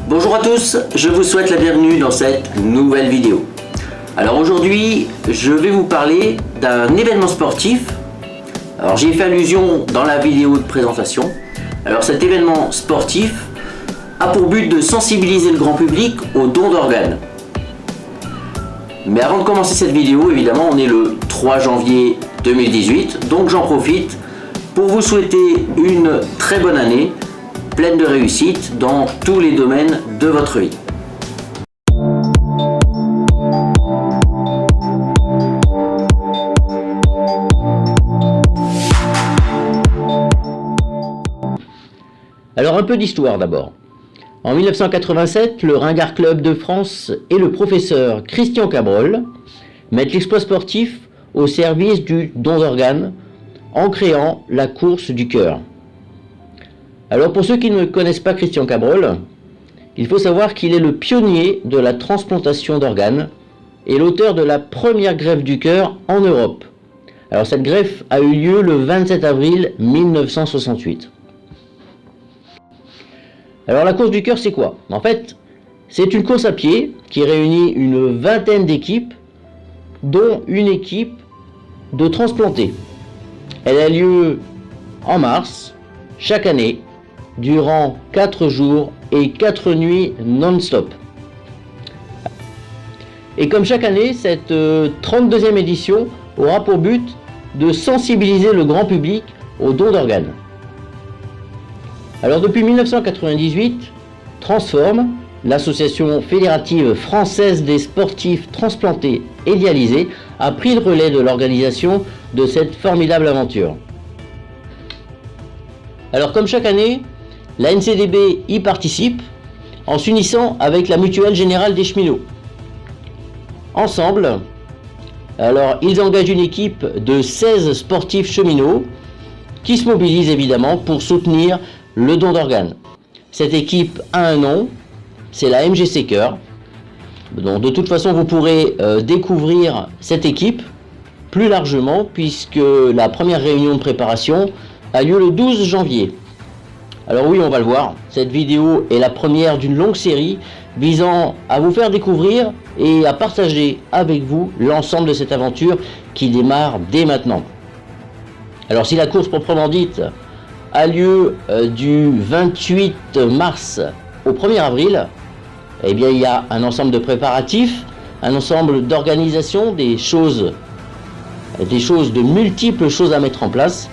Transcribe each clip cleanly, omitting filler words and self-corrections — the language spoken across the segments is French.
Bonjour à tous, je vous souhaite la bienvenue dans cette nouvelle vidéo. Alors aujourd'hui, je vais vous parler d'un événement sportif. Alors j'ai fait allusion dans la vidéo de présentation. Alors cet événement sportif a pour but de sensibiliser le grand public aux dons d'organes. Mais avant de commencer cette vidéo, évidemment, on est le 3 janvier 2018, donc j'en profite pour vous souhaiter une très bonne année, pleine de réussite dans tous les domaines de votre vie. Alors un peu d'histoire d'abord. En 1987, le Ringard Club de France et le professeur Christian Cabrol mettent l'exploit sportif au service du don d'organes en créant la course du cœur. Alors pour ceux qui ne connaissent pas Christian Cabrol, il faut savoir qu'il est le pionnier de la transplantation d'organes et l'auteur de la première greffe du cœur en Europe. Alors cette greffe a eu lieu le 27 avril 1968. Alors la course du cœur c'est quoi? En fait, c'est une course à pied qui réunit une vingtaine d'équipes, dont une équipe de transplantés. Elle a lieu en mars, chaque année, durant 4 jours et 4 nuits non-stop. Et comme chaque année, cette 32e édition aura pour but de sensibiliser le grand public aux dons d'organes. Alors depuis 1998, Transform, l'association fédérative française des sportifs transplantés et dialysés, a pris le relais de l'organisation de cette formidable aventure. Alors comme chaque année, la NCDB y participe en s'unissant avec la Mutuelle Générale des Cheminots. Ensemble, alors ils engagent une équipe de 16 sportifs cheminots qui se mobilisent évidemment pour soutenir le don d'organes. Cette équipe a un nom, c'est la MGC Cœur. Donc de toute façon vous pourrez découvrir cette équipe plus largement puisque la première réunion de préparation a lieu le 12 janvier. Alors oui, on va le voir, cette vidéo est la première d'une longue série visant à vous faire découvrir et à partager avec vous l'ensemble de cette aventure qui démarre dès maintenant. Alors si la course proprement dite a lieu du 28 mars au 1er avril, eh bien il y a un ensemble de préparatifs, un ensemble d'organisations, des choses, de multiples choses à mettre en place.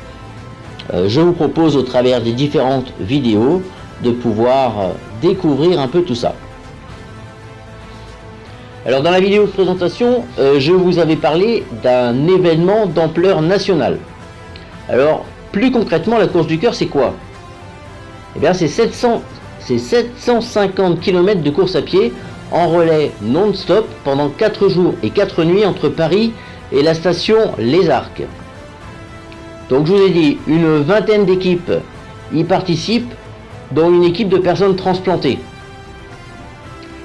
Je vous propose au travers des différentes vidéos de pouvoir découvrir un peu tout ça. Alors dans la vidéo de présentation, je vous avais parlé d'un événement d'ampleur nationale. Alors plus concrètement, la course du cœur c'est quoi? Eh bien c'est 750 km de course à pied en relais non-stop pendant 4 jours et 4 nuits entre Paris et la station Les Arcs. Donc je vous ai dit, une vingtaine d'équipes y participent, dont une équipe de personnes transplantées.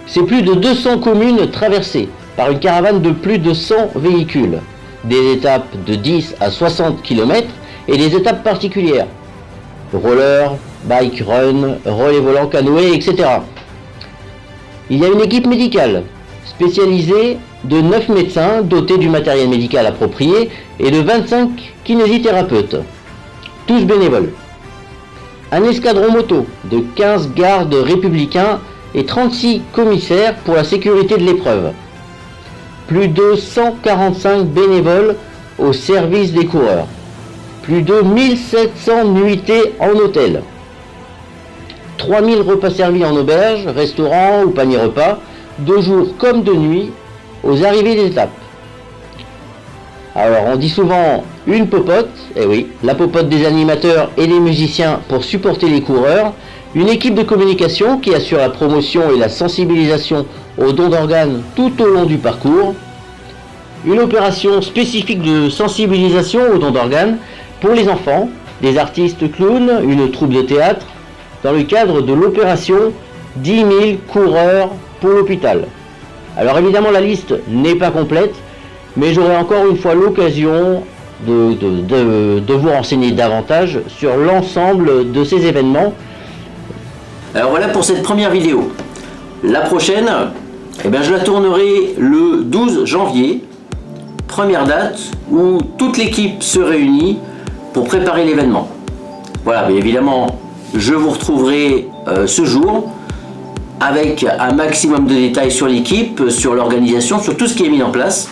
C'est plus de 200 communes traversées par une caravane de plus de 100 véhicules, des étapes de 10 à 60 km et des étapes particulières, roller, bike run, relais volant, canoë, etc. Il y a une équipe médicale spécialisée de 9 médecins dotés du matériel médical approprié et de 25 kinésithérapeutes, tous bénévoles. Un escadron moto de 15 gardes républicains et 36 commissaires pour la sécurité de l'épreuve. Plus de 145 bénévoles au service des coureurs. Plus de 1700 nuitées en hôtel. 3000 repas servis en auberge, restaurant ou panier repas, de jour comme de nuit, aux arrivées des étapes. Alors on dit souvent une popote, et oui, la popote des animateurs et des musiciens pour supporter les coureurs, une équipe de communication qui assure la promotion et la sensibilisation aux dons d'organes tout au long du parcours, une opération spécifique de sensibilisation aux dons d'organes pour les enfants, des artistes clowns, une troupe de théâtre, dans le cadre de l'opération 10 000 coureurs pour l'hôpital. Alors évidemment la liste n'est pas complète, mais j'aurai encore une fois l'occasion de vous renseigner davantage sur l'ensemble de ces événements. Alors voilà pour cette première vidéo. La prochaine, eh bien, je la tournerai le 12 janvier, première date où toute l'équipe se réunit pour préparer l'événement. Voilà, mais évidemment, je vous retrouverai ce jour avec un maximum de détails sur l'équipe, sur l'organisation, sur tout ce qui est mis en place.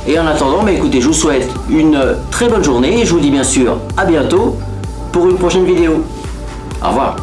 Et en attendant, bah, écoutez, je vous souhaite une très bonne journée et je vous dis bien sûr à bientôt pour une prochaine vidéo. Au revoir.